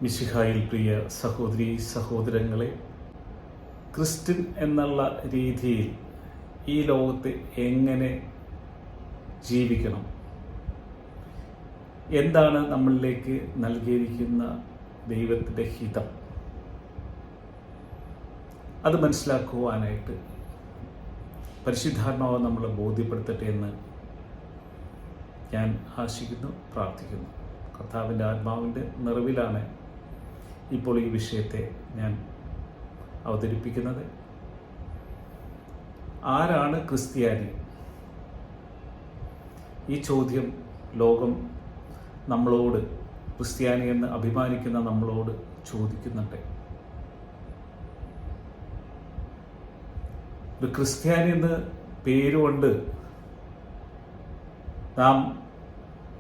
മിശിഹായിൽ പ്രിയ സഹോദരീ സഹോദരങ്ങളെ, ക്രിസ്ത്യൻ എന്നുള്ള രീതിയിൽ ഈ ലോകത്ത് എങ്ങനെ ജീവിക്കണം, എന്താണ് നമ്മളിലേക്ക് നൽകിയിരിക്കുന്ന ദൈവത്തിൻ്റെ ഹിതം, അത് മനസ്സിലാക്കുവാനായിട്ട് പരിശുദ്ധാത്മാവ് നമ്മളെ ബോധ്യപ്പെടുത്തട്ടെ എന്ന് ഞാൻ ആശിക്കുന്നു, പ്രാർത്ഥിക്കുന്നു. കർത്താവിൻ്റെ ആത്മാവിൻ്റെ നിറവിലാണ് ഇപ്പോൾ ഈ വിഷയത്തെ ഞാൻ അവതരിപ്പിക്കുന്നത്. ആരാണ് ക്രിസ്ത്യാനി? ഈ ചോദ്യം ലോകം നമ്മളോട്, ക്രിസ്ത്യാനി എന്ന് അഭിമാനിക്കുന്ന നമ്മളോട് ചോദിക്കുന്നുണ്ട്. ഒരു ക്രിസ്ത്യാനി എന്ന് പേരുകൊണ്ട് നാം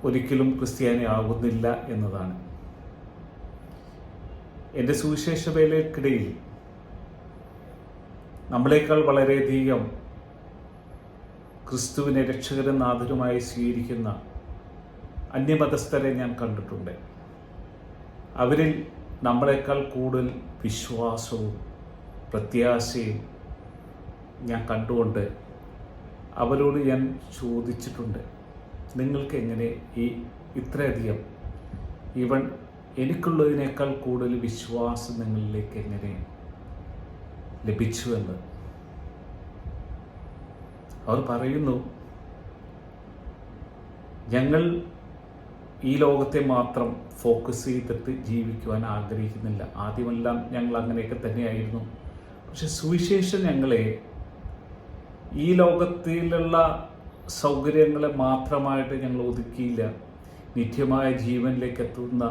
ഒരിക്കലും ക്രിസ്ത്യാനി ആകുന്നില്ല എന്നതാണ്. എൻ്റെ സുവിശേഷ വേലയ്ക്കിടയിൽ നമ്മളെക്കാൾ വളരെയധികം ക്രിസ്തുവിനെ രക്ഷകരും നാഥനുമായി സ്വീകരിക്കുന്ന അന്യമതസ്ഥരെ ഞാൻ കണ്ടിട്ടുണ്ട്. അവരിൽ നമ്മളെക്കാൾ കൂടുതൽ വിശ്വാസവും പ്രത്യാശയും ഞാൻ കണ്ടുകൊണ്ട് അവരോട് ഞാൻ ചോദിച്ചിട്ടുണ്ട്, നിങ്ങൾക്ക് എങ്ങനെ ഇത്രയധികം ഈവൻ എനിക്കുള്ളതിനേക്കാൾ കൂടുതൽ വിശ്വാസം നിങ്ങളിലേക്ക് എങ്ങനെ ലഭിച്ചുവെന്ന്. അവർ പറയുന്നു, ഞങ്ങൾ ഈ ലോകത്തെ മാത്രം ഫോക്കസ് ചെയ്തിട്ട് ജീവിക്കുവാൻ ആഗ്രഹിക്കുന്നില്ല. ആദ്യമെല്ലാം ഞങ്ങൾ അങ്ങനെയൊക്കെ തന്നെയായിരുന്നു. പക്ഷെ സുവിശേഷം ഞങ്ങളെ ഈ ലോകത്തിലുള്ള സൗകര്യങ്ങളെ മാത്രമായിട്ട് ഞങ്ങൾ ഒതുക്കിയില്ല. നിത്യമായ ജീവനിലേക്ക് എത്തുന്ന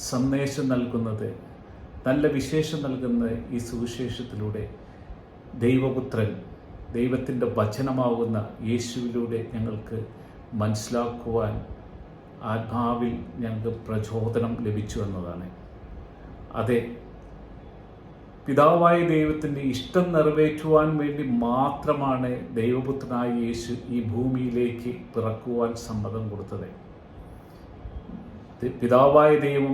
സന്ദേശം നൽകുന്നത്, നല്ല വിശേഷം നൽകുന്നത് ഈ സുവിശേഷത്തിലൂടെ ദൈവപുത്രൻ, ദൈവത്തിൻ്റെ വചനമാകുന്ന യേശുവിലൂടെ ഞങ്ങൾക്ക് മനസ്സിലാക്കുവാൻ ആത്മാവിൽ ഞങ്ങൾക്ക് പ്രചോദനം ലഭിച്ചു എന്നതാണ്. അതെ, പിതാവായ ദൈവത്തിൻ്റെ ഇഷ്ടം നിറവേറ്റുവാൻ വേണ്ടി മാത്രമാണ് ദൈവപുത്രനായ യേശു ഈ ഭൂമിയിലേക്ക് പിറക്കുവാൻ സമ്മതം കൊടുത്തത്. പിതാവായ ദൈവം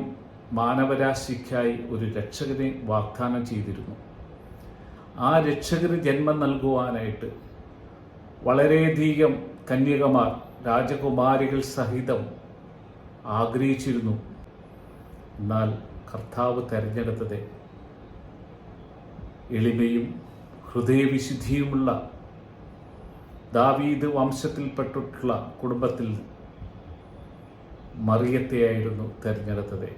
മാനവരാശിക്കായി ഒരു രക്ഷകനെ വാഗ്ദാനം ചെയ്തിരുന്നു. ആ രക്ഷകന് ജന്മം നൽകുവാനായിട്ട് വളരെയധികം കന്യകമാർ, രാജകുമാരികൾ സഹിതം ആഗ്രഹിച്ചിരുന്നു. എന്നാൽ കർത്താവ് തിരഞ്ഞെടുത്തത് എളിമയും ഹൃദയവിശുദ്ധിയുമുള്ള ദാവീദ് വംശത്തിൽപ്പെട്ടിട്ടുള്ള കുടുംബത്തിൽ മറിയത്തെയായിരുന്നു തിരഞ്ഞെടുത്തത്.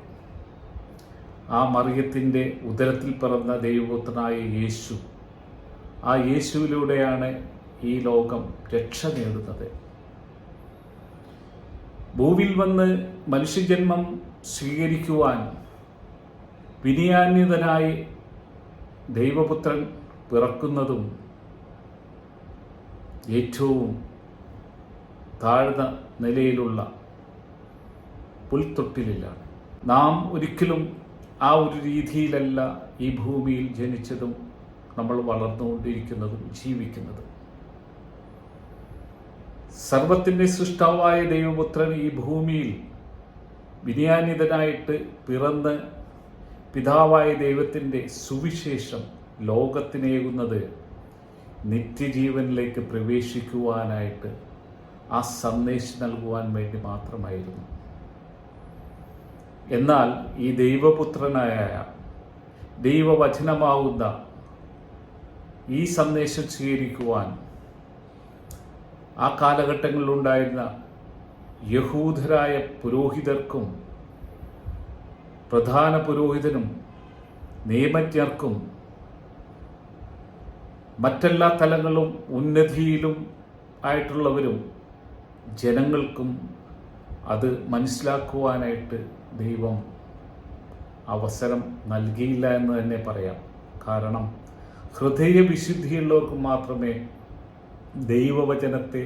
ആ മറിയത്തിൻ്റെ ഉദരത്തിൽ പിറന്ന ദൈവപുത്രനായ യേശു, ആ യേശുവിലൂടെയാണ് ഈ ലോകം രക്ഷ നേടുന്നത്. ഭൂവിൽ വന്ന് മനുഷ്യജന്മം സ്വീകരിക്കുവാൻ വിനയാന്വിതനായി ദൈവപുത്രൻ പിറക്കുന്നതും ഏറ്റവും താഴ്ന്ന നിലയിലുള്ള പുൽത്തൊട്ടിലാണ്. നാം ഒരിക്കലും ആ ഒരു രീതിയിലല്ല ഈ ഭൂമിയിൽ ജനിച്ചതും നമ്മൾ വളർന്നുകൊണ്ടിരിക്കുന്നതും ജീവിക്കുന്നതും. സർവത്തിൻ്റെ സൃഷ്ടാവായ ദൈവപുത്രൻ ഈ ഭൂമിയിൽ വിനയാന്വിതനായിട്ട് പിറന്ന് പിതാവായ ദൈവത്തിൻ്റെ സുവിശേഷം ലോകത്തിനേകുന്നത് നിത്യജീവനിലേക്ക് പ്രവേശിക്കുവാനായിട്ട് ആ സന്ദേശം നൽകുവാൻ വേണ്ടി മാത്രമായിരുന്നു. എന്നാൽ ഈ ദൈവപുത്രനായ ദൈവവചനമാവുന്ന ഈ സന്ദേശം സ്വീകരിക്കുവാൻ ആ കാലഘട്ടങ്ങളിലുണ്ടായിരുന്ന യഹൂദരായ പുരോഹിതർക്കും പ്രധാന പുരോഹിതനും നിയമജ്ഞർക്കും മറ്റെല്ലാ തലങ്ങളും ഉന്നതിയിലും ആയിട്ടുള്ളവരും ജനങ്ങൾക്കും അത് മനസ്സിലാക്കുവാനായിട്ട് ദൈവം അവസരം നൽകിയില്ല എന്ന് തന്നെ പറയാം. കാരണം ഹൃദയവിശുദ്ധിയുള്ളവർക്ക് മാത്രമേ ദൈവവചനത്തെ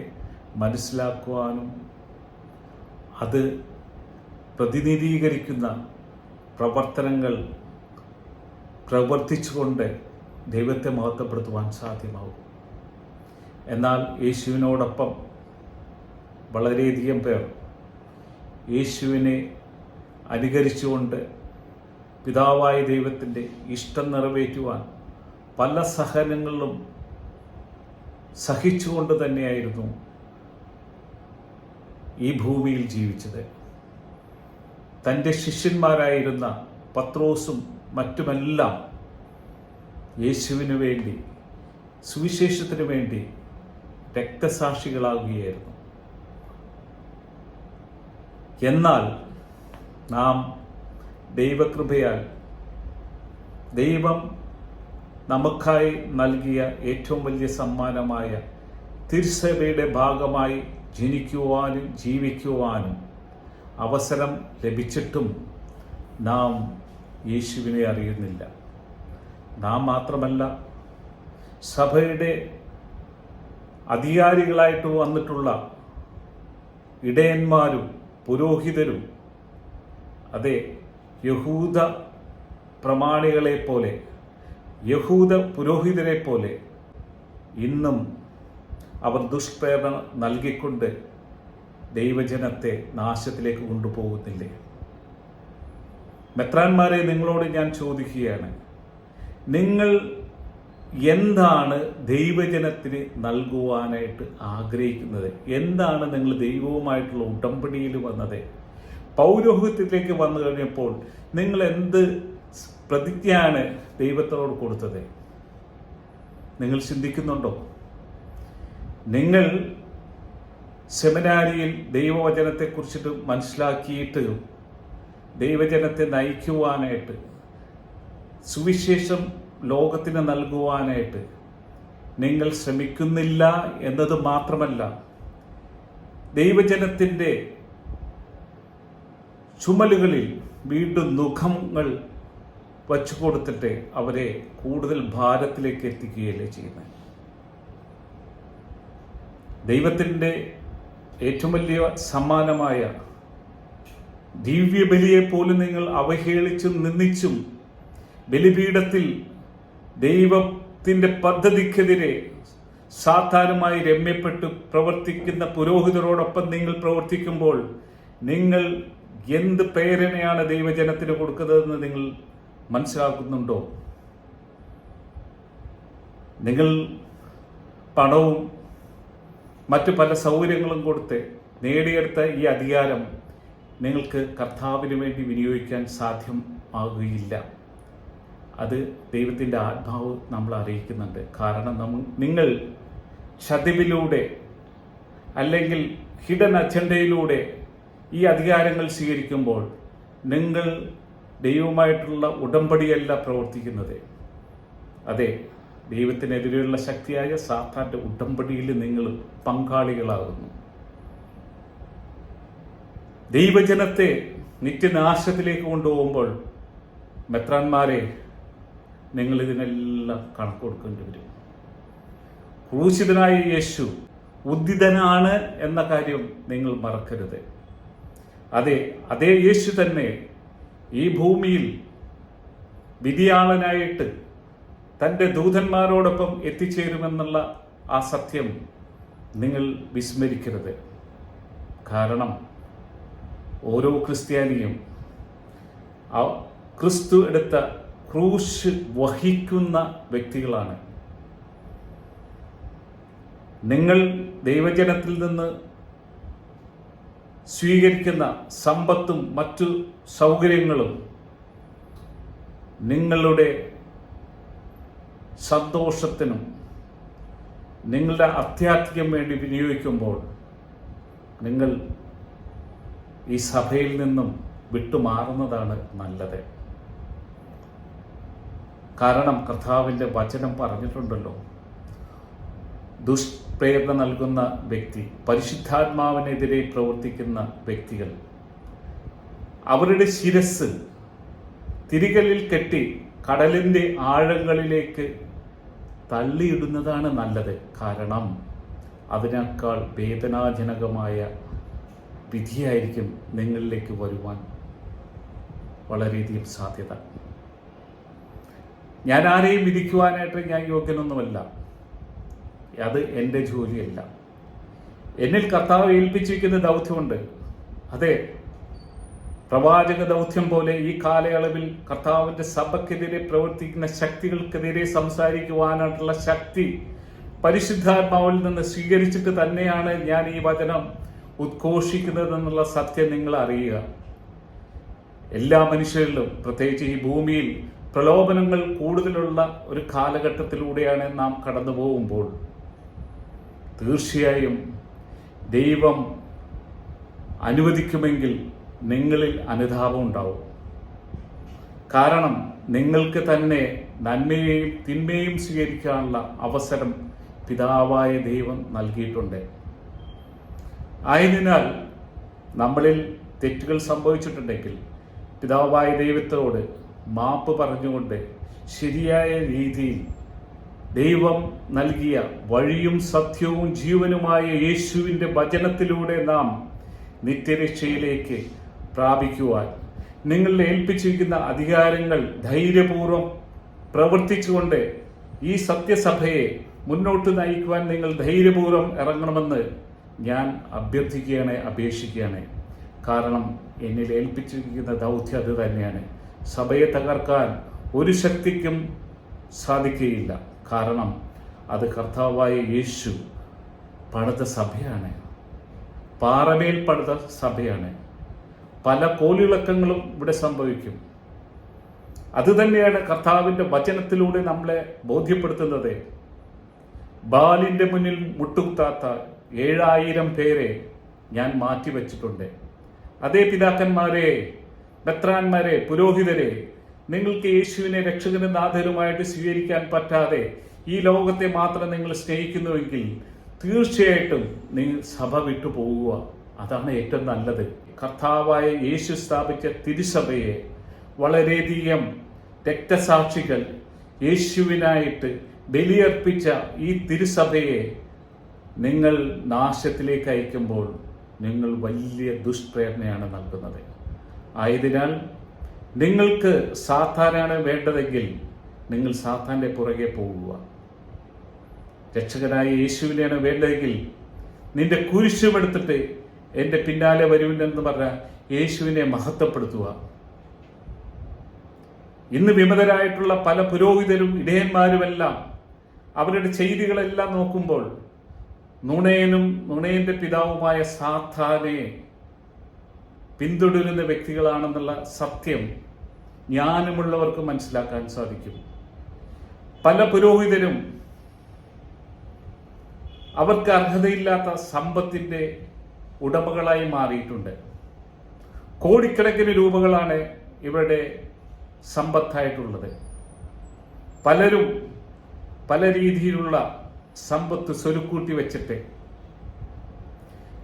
മനസ്സിലാക്കുവാനും അത് പ്രതിനിധീകരിക്കുന്ന പ്രവർത്തനങ്ങൾ പ്രവർത്തിച്ചുകൊണ്ട് ദൈവത്തെ മഹത്വപ്പെടുത്തുവാൻ സാധ്യമാകും. എന്നാൽ യേശുവിനോടൊപ്പം വളരെയധികം പേർ യേശുവിനെ അനുകരിച്ചുകൊണ്ട് പിതാവായ ദൈവത്തിൻ്റെ ഇഷ്ടം നിറവേറ്റുവാൻ പല സഹനങ്ങളിലും സഹിച്ചുകൊണ്ട് തന്നെയായിരുന്നു ഈ ഭൂമിയിൽ ജീവിച്ചത്. തൻ്റെ ശിഷ്യന്മാരായിരുന്ന പത്രോസും മറ്റുമെല്ലാം യേശുവിന് വേണ്ടി, സുവിശേഷത്തിന് വേണ്ടി രക്തസാക്ഷികളാകുകയായിരുന്നു. എന്നാൽ നാം ദൈവകൃപയാൽ ദൈവം നമുക്കായി നൽകിയ ഏറ്റവും വലിയ സമ്മാനമായ തിരുസഭയുടെ ഭാഗമായി ജനിക്കുവാനും ജീവിക്കുവാനും അവസരം ലഭിച്ചിട്ടും നാം യേശുവിനെ അറിയുന്നില്ല. നാം മാത്രമല്ല, സഭയുടെ അധികാരികളായിട്ട് വന്നിട്ടുള്ള ഇടയന്മാരും പുരോഹിതരും, അതെ, യഹൂദ പ്രമാണികളെ പോലെ, യഹൂദ പുരോഹിതരെ പോലെ ഇന്നും അവർ ദുഷ്പ്രേരണ നൽകിക്കൊണ്ട് ദൈവജനത്തെ നാശത്തിലേക്ക് കൊണ്ടുപോകുന്നില്ലേ? മെത്രാന്മാരെ, നിങ്ങളോട് ഞാൻ ചോദിക്കുകയാണ്, നിങ്ങൾ എന്താണ് ദൈവജനത്തിന് നൽകുവാനായിട്ട് ആഗ്രഹിക്കുന്നത്? എന്താണ് നിങ്ങൾ ദൈവവുമായിട്ടുള്ള ഉടമ്പടിയിൽ വന്നത്? പൗരോഹിത്യത്തിലേക്ക് വന്നു കഴിഞ്ഞപ്പോൾ നിങ്ങൾ എന്ത് പ്രതിജ്ഞയാണ് ദൈവത്തോട് കൊടുത്തത്? നിങ്ങൾ ചിന്തിക്കുന്നുണ്ടോ? നിങ്ങൾ സെമിനാരിയിൽ ദൈവവചനത്തെക്കുറിച്ചിട്ട് മനസ്സിലാക്കിയിട്ട് ദൈവജനത്തെ നയിക്കുവാനായിട്ട്, സുവിശേഷം ലോകത്തിന് നൽകുവാനായിട്ട് നിങ്ങൾ ശ്രമിക്കുന്നില്ല എന്നത് മാത്രമല്ല, ദൈവജനത്തിൻ്റെ ചുമലുകളിൽ വീണ്ടും മുഖങ്ങൾ വച്ചു കൊടുത്തിട്ട് അവരെ കൂടുതൽ ഭാരത്തിലേക്ക് എത്തിക്കുകയല്ലേ ചെയ്യുന്നത്. ദൈവത്തിൻ്റെ ഏറ്റവും വലിയ സമ്മാനമായ ദിവ്യബലിയെ പോലും നിങ്ങൾ അവഹേളിച്ചും നിന്ദിച്ചും ബലിപീഠത്തിൽ ദൈവത്തിൻ്റെ പദ്ധതിക്കെതിരെ സാധാരണമായി രമ്യപ്പെട്ട് പ്രവർത്തിക്കുന്ന പുരോഹിതരോടൊപ്പം നിങ്ങൾ പ്രവർത്തിക്കുമ്പോൾ നിങ്ങൾ എന്ത് പ്രേരണയാണ് ദൈവജനത്തിന് കൊടുക്കുന്നതെന്ന് നിങ്ങൾ മനസ്സിലാക്കുന്നുണ്ടോ? നിങ്ങൾ പണവും മറ്റു പല സൗകര്യങ്ങളും കൊടുത്ത് നേടിയെടുത്ത ഈ അധികാരം നിങ്ങൾക്ക് കർത്താവിന് വേണ്ടി വിനിയോഗിക്കാൻ സാധ്യമാകുകയില്ല. അത് ദൈവത്തിൻ്റെ ആത്മാവ് നമ്മൾ അറിയിക്കുന്നുണ്ട്. കാരണം നിങ്ങൾ ചതിവിലൂടെ അല്ലെങ്കിൽ ഹിഡൻ അജണ്ടയിലൂടെ ഈ അധികാരങ്ങൾ സ്വീകരിക്കുമ്പോൾ നിങ്ങൾ ദൈവവുമായിട്ടുള്ള ഉടമ്പടിയല്ല പ്രവർത്തിക്കുന്നത്. അതെ, ദൈവത്തിനെതിരെയുള്ള ശക്തിയായ സാത്താൻ്റെ ഉടമ്പടിയിൽ നിങ്ങൾ പങ്കാളികളാകുന്നു. ദൈവജനത്തെ നിത്യനാശത്തിലേക്ക് കൊണ്ടുപോകുമ്പോൾ മെത്രാന്മാരെ, നിങ്ങൾ ഇതിനെല്ലാം കണക്ക് കൊടുക്കേണ്ടി വരും. ക്രൂശിതനായ യേശു ഉദ്ധിതനാണ് എന്ന കാര്യം നിങ്ങൾ മറക്കരുത്. അതേ യേശു തന്നെ ഈ ഭൂമിയിൽ വിധിയാളനായിട്ട് തൻ്റെ ദൂതന്മാരോടൊപ്പം എത്തിച്ചേരുമെന്നുള്ള ആ സത്യം നിങ്ങൾ വിസ്മരിക്കരുത്. കാരണം ഓരോ ക്രിസ്ത്യാനിയും ക്രിസ്തു എടുത്ത ക്രൂശ് വഹിക്കുന്ന വ്യക്തികളാണ്. നിങ്ങൾ ദൈവജനത്തിൽ നിന്ന് സ്വീകരിക്കുന്ന സമ്പത്തും മറ്റു സൗകര്യങ്ങളും നിങ്ങളുടെ സന്തോഷത്തിനും നിങ്ങളുടെ അത്യാധികം വേണ്ടി വിനിയോഗിക്കുമ്പോൾ നിങ്ങൾ ഈ സഭയിൽ നിന്നും വിട്ടുമാറുന്നതാണ് നല്ലത്. കാരണം കർത്താവിൻ്റെ വചനം പറഞ്ഞിട്ടുണ്ടല്ലോ, ദുഷ്പ്രേരണ നൽകുന്ന വ്യക്തി, പരിശുദ്ധാത്മാവിനെതിരെ പ്രവർത്തിക്കുന്ന വ്യക്തികൾ അവരുടെ ശിരസ് തിരികല്ലിൽ കെട്ടി കടലിൻ്റെ ആഴങ്ങളിലേക്ക് തള്ളിയിടുന്നതാണ് നല്ലത്. കാരണം അതിനേക്കാൾ വേദനാജനകമായ വിധിയായിരിക്കും നിങ്ങളിലേക്ക് വരുവാൻ വളരെയധികം സാധ്യത. ഞാൻ ആരെയും വിധിക്കുവാനായിട്ട് ഞാൻ യോഗ്യനൊന്നുമല്ല. അത് എൻ്റെ ജോലിയല്ല. എന്നിൽ കർത്താവ് ഏൽപ്പിച്ചിരിക്കുന്ന ദൗത്യമുണ്ട്. അതെ, പ്രവാചക ദൗത്യം പോലെ ഈ കാലയളവിൽ കർത്താവിന്റെ സഭയ്ക്കെതിരെ പ്രവർത്തിക്കുന്ന ശക്തികൾക്കെതിരെ സംസാരിക്കുവാനായിട്ടുള്ള ശക്തി പരിശുദ്ധാത്മാവിൽ നിന്ന് സ്വീകരിച്ചിട്ട് തന്നെയാണ് ഞാൻ ഈ വചനം ഉദ്ഘോഷിക്കുന്നതെന്നുള്ള സത്യം നിങ്ങൾ അറിയുക. എല്ലാ മനുഷ്യരിലും, പ്രത്യേകിച്ച് ഈ ഭൂമിയിൽ പ്രലോഭനങ്ങൾ കൂടുതലുള്ള ഒരു കാലഘട്ടത്തിലൂടെയാണ് നാം കടന്നു പോകുമ്പോൾ തീർച്ചയായും ദൈവം അനുവദിക്കുമെങ്കിൽ നിങ്ങളിൽ അനുതാപം ഉണ്ടാവും. കാരണം നിങ്ങൾക്ക് തന്നെ നന്മയെയും തിന്മയും സ്വീകരിക്കാനുള്ള അവസരം പിതാവായ ദൈവം നൽകിയിട്ടുണ്ട്. ആയതിനാൽ നമ്മളിൽ തെറ്റുകൾ സംഭവിച്ചിട്ടുണ്ടെങ്കിൽ പിതാവായ ദൈവത്തോട് മാപ്പ് പറഞ്ഞുകൊണ്ട് ശരിയായ രീതിയിൽ ദൈവം നൽകിയ വഴിയും സത്യവും ജീവനുമായ യേശുവിൻ്റെ വചനത്തിലൂടെ നാം നിത്യരക്ഷയിലേക്ക് പ്രാപിക്കുവാൻ, നിങ്ങളിൽ ഏൽപ്പിച്ചിരിക്കുന്ന അധികാരങ്ങൾ ധൈര്യപൂർവ്വം പ്രവർത്തിച്ചുകൊണ്ട് ഈ സത്യസഭയെ മുന്നോട്ട് നയിക്കുവാൻ നിങ്ങൾ ധൈര്യപൂർവ്വം ഇറങ്ങണമെന്ന് ഞാൻ അഭ്യർത്ഥിക്കുകയാണ്, അപേക്ഷിക്കുകയാണ്. കാരണം എന്നിൽ ഏൽപ്പിച്ചിരിക്കുന്ന ദൗത്യം അത് തന്നെയാണ്. സഭയെ തകർക്കാൻ ഒരു ശക്തിക്കും സാധിക്കുകയില്ല. കാരണം അത് കർത്താവായ യേശു പണിത സഭയാണ്, പാറമേൽ പണിത സഭയാണ്. പല കോലിളക്കങ്ങളും ഇവിടെ സംഭവിക്കും. അതുതന്നെയാണ് കർത്താവിൻ്റെ വചനത്തിലൂടെ നമ്മളെ ബോധ്യപ്പെടുത്തുന്നത്. ബാലിൻ്റെ മുന്നിൽ മുട്ടുകുത്താത്ത 7000 പേരെ ഞാൻ മാറ്റിവെച്ചിട്ടുണ്ട്. അതേ പിതാക്കന്മാരെ, മെത്രാന്മാരെ, പുരോഹിതരെ, നിങ്ങൾക്ക് യേശുവിനെ രക്ഷകനും നാഥനുമായിട്ട് സ്വീകരിക്കാൻ പറ്റാതെ ഈ ലോകത്തെ മാത്രം നിങ്ങൾ സ്നേഹിക്കുന്നുവെങ്കിൽ തീർച്ചയായിട്ടും നിങ്ങൾ സഭ വിട്ടു പോകുക. അതാണ് ഏറ്റവും നല്ലത്. കർത്താവായ യേശു സ്ഥാപിച്ച തിരുസഭയെ വളരെയധികം രക്തസാക്ഷികൾ യേശുവിനായിട്ട് ബലിയർപ്പിച്ച ഈ തിരുസഭയെ നിങ്ങൾ നാശത്തിലേക്ക് അയക്കുമ്പോൾ നിങ്ങൾ വലിയ ദുഷ്പ്രേരണയാണ് നൽകുന്നത്. ആയതിനാൽ നിങ്ങൾക്ക് സാത്താനാണ് വേണ്ടതെങ്കിൽ നിങ്ങൾ സാത്താൻ്റെ പുറകെ പോകുക. രക്ഷകനായ യേശുവിനെയാണ് വേണ്ടതെങ്കിൽ നിന്റെ കുരിശുമെടുത്തിട്ട് എൻ്റെ പിന്നാലെ വരുവിനെന്ന് പറഞ്ഞ യേശുവിനെ മഹത്വപ്പെടുത്തുക. ഇന്ന് വിമതരായിട്ടുള്ള പല പുരോഹിതരും ഇടയന്മാരുമെല്ലാം അവരുടെ ചെയ്തികളെല്ലാം നോക്കുമ്പോൾ നുണയനും നുണയന്റെ പിതാവുമായ സാത്താനെ പിന്തുടരുന്ന വ്യക്തികളാണെന്നുള്ള സത്യം ജ്ഞാനമുള്ളവർക്ക് മനസ്സിലാക്കാൻ സാധിക്കും. പല പുരോഹിതരും അവർക്ക് അർഹതയില്ലാത്ത സമ്പത്തിൻ്റെ ഉടമകളായി മാറിയിട്ടുണ്ട്. കോടിക്കണക്കിന് രൂപകളാണ് ഇവരുടെ സമ്പത്തായിട്ടുള്ളത്. പലരും പല രീതിയിലുള്ള സമ്പത്ത് സ്വരുക്കൂട്ടി വെച്ചിട്ട്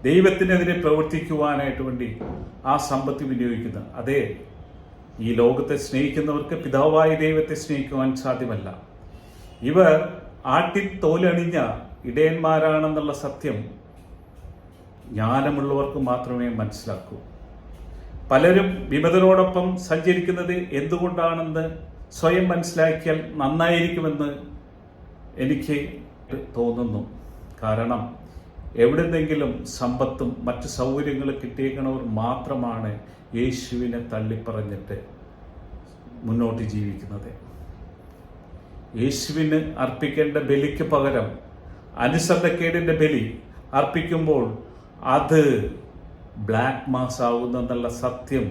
ദൈവത്തിനെതിരെ പ്രവർത്തിക്കുവാനായിട്ട് വേണ്ടി ആ സമ്പത്ത് വിനിയോഗിക്കുന്നത്. അതെ, ഈ ലോകത്തെ സ്നേഹിക്കുന്നവർക്ക് പിതാവായ ദൈവത്തെ സ്നേഹിക്കുവാൻ സാധ്യമല്ല. ഇവർ ആട്ടിൻ തോലണിഞ്ഞ ഇടയന്മാരാണെന്നുള്ള സത്യം ജ്ഞാനമുള്ളവർക്ക് മാത്രമേ മനസ്സിലാക്കൂ. പലരും വിമതരോടൊപ്പം സഞ്ചരിക്കുന്നത് എന്തുകൊണ്ടാണെന്ന് സ്വയം മനസ്സിലാക്കിയാൽ നന്നായിരിക്കുമെന്ന് എനിക്ക് തോന്നുന്നു. കാരണം എവിടെന്നെങ്കിലും സമ്പത്തും മറ്റ് സൗകര്യങ്ങളും കിട്ടിയേക്കണവർ മാത്രമാണ് യേശുവിനെ തള്ളിപ്പറഞ്ഞിട്ട് മുന്നോട്ട് ജീവിക്കുന്നത്. യേശുവിന് അർപ്പിക്കേണ്ട ബലിക്ക് പകരം അനുസരണക്കേടിൻ്റെ ബലി അർപ്പിക്കുമ്പോൾ അത് ബ്ലാക്ക് മാസ് ആകുന്നെന്നുള്ള സത്യം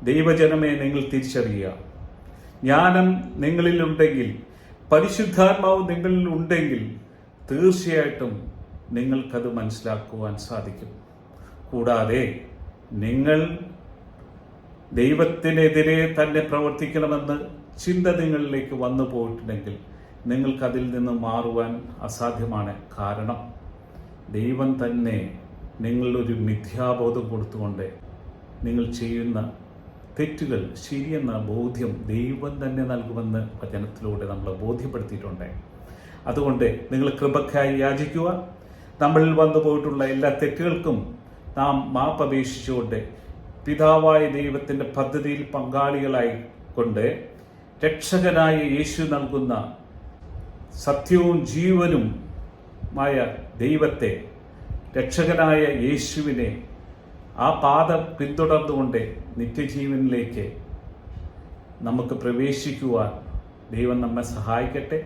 ദൈവജനമേ നിങ്ങൾ തിരിച്ചറിയുക. ജ്ഞാനം നിങ്ങളിലുണ്ടെങ്കിൽ, പരിശുദ്ധാത്മാവ് നിങ്ങളിൽ ഉണ്ടെങ്കിൽ തീർച്ചയായിട്ടും നിങ്ങൾക്കത് മനസ്സിലാക്കുവാൻ സാധിക്കും. കൂടാതെ നിങ്ങൾ ദൈവത്തിനെതിരെ തന്നെ പ്രവർത്തിക്കണമെന്ന് ചിന്ത നിങ്ങളിലേക്ക് വന്നു പോയിട്ടുണ്ടെങ്കിൽ നിങ്ങൾക്കതിൽ നിന്ന് മാറുവാൻ അസാധ്യമാണ്. കാരണം ദൈവം തന്നെ നിങ്ങളൊരു മിഥ്യാബോധം കൊടുത്തുകൊണ്ട് നിങ്ങൾ ചെയ്യുന്ന തെറ്റുകൾ ശരിയെന്ന ബോധ്യം ദൈവം തന്നെ നൽകുമെന്ന് വചനത്തിലൂടെ നമ്മൾ ബോധ്യപ്പെടുത്തിയിട്ടുണ്ട്. അതുകൊണ്ട് നിങ്ങൾ കൃപക്കായി യാചിക്കുക. നമ്മളിൽ വന്നു പോയിട്ടുള്ള എല്ലാ തെറ്റുകൾക്കും നാം മാപ്പപേക്ഷിച്ചുകൊണ്ട് പിതാവായ ദൈവത്തിൻ്റെ പദ്ധതിയിൽ പങ്കാളികളായി കൊണ്ട് രക്ഷകനായ യേശു നൽകുന്ന സത്യവും ജീവനുമായ ദൈവത്തെ, രക്ഷകനായ യേശുവിനെ ആ പാത പിന്തുടർന്നുകൊണ്ട് നിത്യജീവനിലേക്ക് നമുക്ക് പ്രവേശിക്കുവാൻ ദൈവം നമ്മെ സഹായിക്കട്ടെ.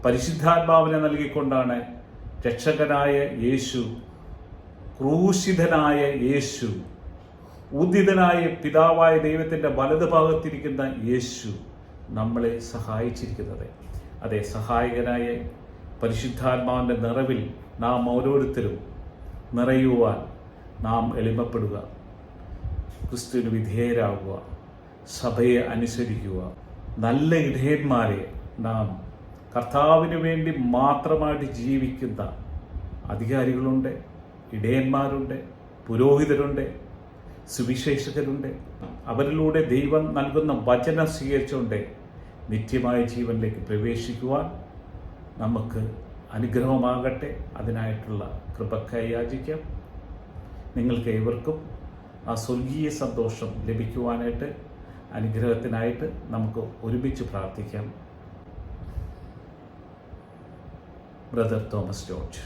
പരിശുദ്ധാത്മാവിനെ നൽകിക്കൊണ്ടാണ് രക്ഷകനായ യേശു, ക്രൂശിതനായ യേശു, ഉദിതനായ പിതാവായ ദൈവത്തിൻ്റെ വലതുഭാഗത്തിരിക്കുന്ന യേശു നമ്മളെ സഹായിച്ചിരിക്കുന്നത്. അതേ സഹായകനായ പരിശുദ്ധാത്മാവിൻ്റെ നിറവിൽ നാം ഓരോരുത്തരും നിറയുവാൻ നാം എളിമപ്പെടുക, ക്രിസ്തുവിന് വിധേയരാകുക, സഭയെ അനുസരിക്കുക. നല്ല ഇടയന്മാരെ നാം കർത്താവിന് വേണ്ടി മാത്രമായിട്ട് ജീവിക്കുന്ന അധികാരികളുണ്ട്, ഇടയന്മാരുണ്ട്, പുരോഹിതരുണ്ട്, സുവിശേഷകരുണ്ട്. അവരിലൂടെ ദൈവം നൽകുന്ന വചനം സ്വീകരിച്ചുകൊണ്ട് നിത്യമായ ജീവനിലേക്ക് പ്രവേശിക്കുവാൻ നമുക്ക് അനുഗ്രഹമാകട്ടെ. അതിനായിട്ടുള്ള കൃപക്കായി യാചിക്കാം. നിങ്ങൾക്ക് ഏവർക്കും ആ സ്വർഗീയ സന്തോഷം ലഭിക്കുവാനായിട്ട്, അനുഗ്രഹത്തിനായിട്ട് നമുക്ക് ഒരുമിച്ച് പ്രാർത്ഥിക്കാം. Brother Thomas George.